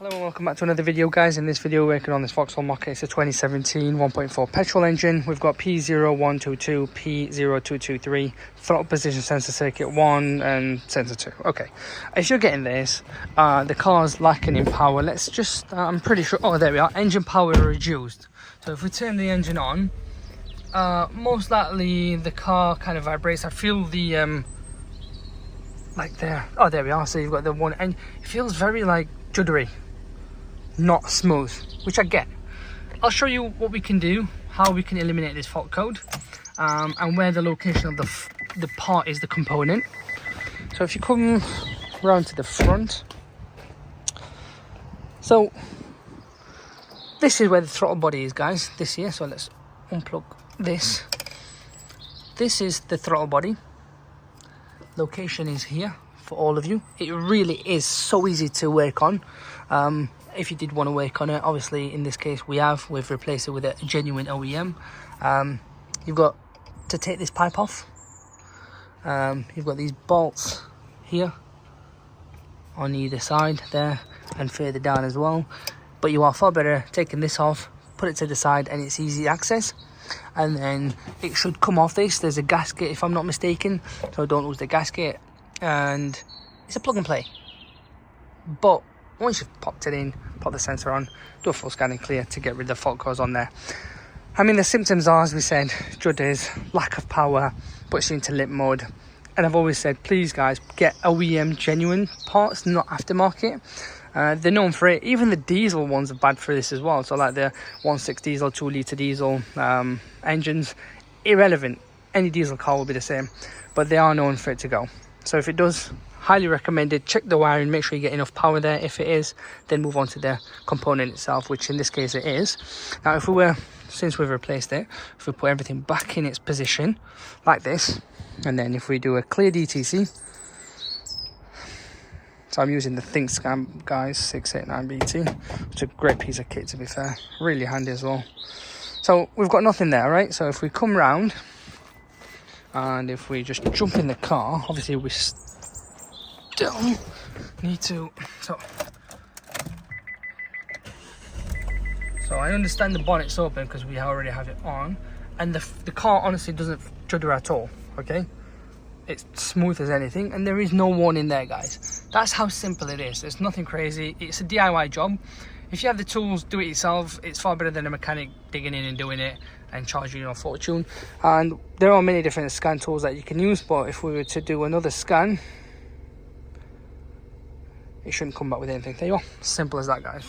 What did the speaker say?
Hello and welcome back to another video, guys. In this video we're working on this Vauxhall Mokka. It's a 2017 1.4 petrol engine. We've got P0122 P0223 throttle position sensor circuit 1 and sensor 2. Okay, if you're getting this, the car's lacking in power. Let's just I'm pretty sure, oh there we are, engine power reduced. So if we turn the engine on, most likely the car kind of vibrates. I feel the like there, oh there we are. So you've got the one, and it feels very like juddery, not smooth, which I get. I'll show you what we can do, how we can eliminate this fault code, and where the location of the part is, the component. So if you come round to the front, so this is where the throttle body is, guys, this here. So let's unplug this. This is the throttle body. Location is here for all of you. It really is so easy to work on. If you did want to work on it, obviously in this case we've replaced it with a genuine OEM. You've got to take this pipe off. You've got these bolts here on either side there and further down as well, but you are far better taking this off, put it to the side, and it's easy access. And then it should come off this. There's a gasket if I'm not mistaken, so don't lose the gasket, and it's a plug and play. But once you've popped it in, pop the sensor on, do a full scan and clear to get rid of the fault codes on there. I mean, the symptoms are, as we said, judders, lack of power, puts you into limp mode. And I've always said, please guys, get OEM genuine parts, not aftermarket. They're known for it. Even the diesel ones are bad for this as well. So like the 1.6 diesel, 2 litre diesel engines, irrelevant. Any diesel car will be the same, but they are known for it to go. So if it does, highly recommended. Check the wiring, make sure you get enough power there. If it is, then move on to the component itself, which in this case it is. Now if we were, since we've replaced it, if we put everything back in its position like this, and then if we do a clear DTC, so I'm using the ThinkScan, guys, 689BT, which is a great piece of kit, to be fair, really handy as well. So we've got nothing there, right? So if we come round and if we just jump in the car, obviously we still need to, so I understand the bonnet's open because we already have it on, and the car honestly doesn't judder at all. Okay, it's smooth as anything, and there is no warning there, guys. That's how simple it is. There's nothing crazy. It's a DIY job. If you have the tools, do it yourself. It's far better than a mechanic digging in and doing it and charging you a fortune. And there are many different scan tools that you can use, but if we were to do another scan, it shouldn't come back with anything. There you are. Simple as that, guys.